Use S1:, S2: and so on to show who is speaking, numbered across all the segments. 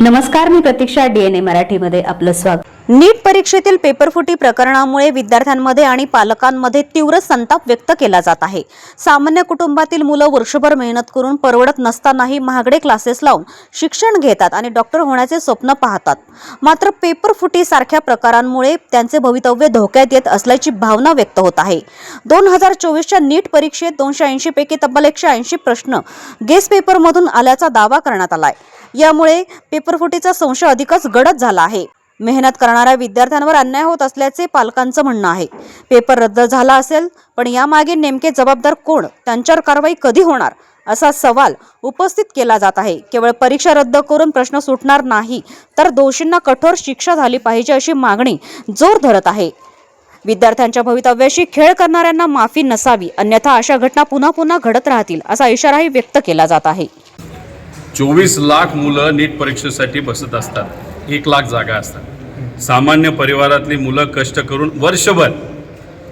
S1: नमस्कार, मी प्रतीक्षा. DNA मराठीमध्ये आपलं स्वागत.
S2: नीट परीक्षेतील पेपरफुटी प्रकरणामुळे विद्यार्थ्यांमध्ये आणि पालकांमध्ये तीव्र संताप व्यक्त केला जात आहे. सामान्य कुटुंबातील मुलं वर्षभर मेहनत करून परवडत नसतानाही महागडे क्लासेस लावून शिक्षण घेतात आणि डॉक्टर होण्याचे स्वप्न पाहतात. मात्र पेपरफुटी सारख्या प्रकारांमुळे त्यांचे भवितव्य धोक्यात येत असल्याची भावना व्यक्त होत आहे. 2024च्या नीट परीक्षेत 280 पैकी तब्बल 180 प्रश्न गेस पेपरमधून आल्याचा दावा करण्यात आलाय. यामुळे पेपरफुटीचा संशय अधिकच गडद झाला आहे. मेहनत करणाऱ्या विद्यार्थ्यांवर अन्याय होत असल्याचे पालकांचं म्हणणं आहे. पेपर रद्द झाला असेल, पण यामागे नेमके जबाबदार कोण, त्यांच्यावर कारवाई कधी होणार, असा सवाल उपस्थित केला जात आहे. केवळ परीक्षा रद्द करून प्रश्न सुटणार नाही, तर दोषींना कठोर शिक्षा झाली पाहिजे अशी मागणी जोर धरत आहे. विद्यार्थ्यांच्या भवितव्याशी खेळ करणाऱ्यांना माफी नसावी, अन्यथा अशा घटना पुन्हा पुन्हा घडत राहतील, असा इशाराही व्यक्त केला जात आहे.
S3: 24 लाख मुलं नीट परीक्षेसाठी बसत असतात. 1 लाख जागा असतात. सामान्य परिवारातली मुलं कष्ट करून वर्षभर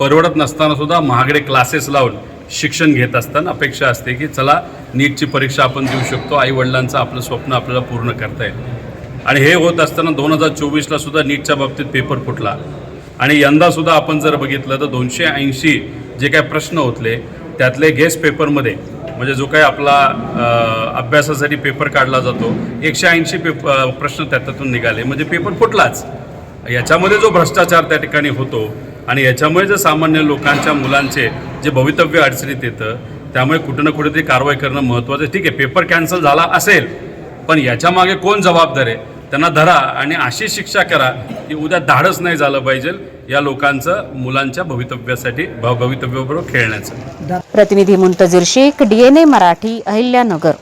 S3: परवडत नसताना सुद्धा महागडे क्लासेस लावून शिक्षण घेत असताना अपेक्षा असते की चला नीटची परीक्षा आपण देऊ शकतो, आईवडिलांचं आपलं स्वप्न आपल्याला पूर्ण करता येईल. आणि हे होत असताना 2024ला सुद्धा नीटच्या बाबतीत पेपर फुटला. आणि यंदासुद्धा आपण जर बघितलं तर 280 जे काय प्रश्न होतले त्यातले गेस पेपरमध्ये, म्हणजे जो काही आपला अभ्यासासाठी पेपर काढला जातो, 180 प्रश्न त्यातून निघाले, म्हणजे पेपर फुटलाच. याच्यामध्ये जो भ्रष्टाचार त्या ठिकाणी होतो आणि याच्यामुळे जर सामान्य लोकांच्या मुलांचे जे भवितव्य अडचणीत येतं, त्यामुळे कुठं ना कुठेतरी कारवाई करणं महत्त्वाचं आहे. ठीक आहे, पेपर कॅन्सल झाला असेल, पण याच्यामागे कोण जबाबदार आहे, त्यांना धरा आणि अशी शिक्षा करा की उद्या धाडस नाही झालं पाहिजे या लोकांचं मुलांच्या भवितव्यासाठी भवितव्याबरोबर खेळण्याचं.
S2: प्रतिनिधी मुंतजीर शेख, DNA मराठी, अहिल्यानगर.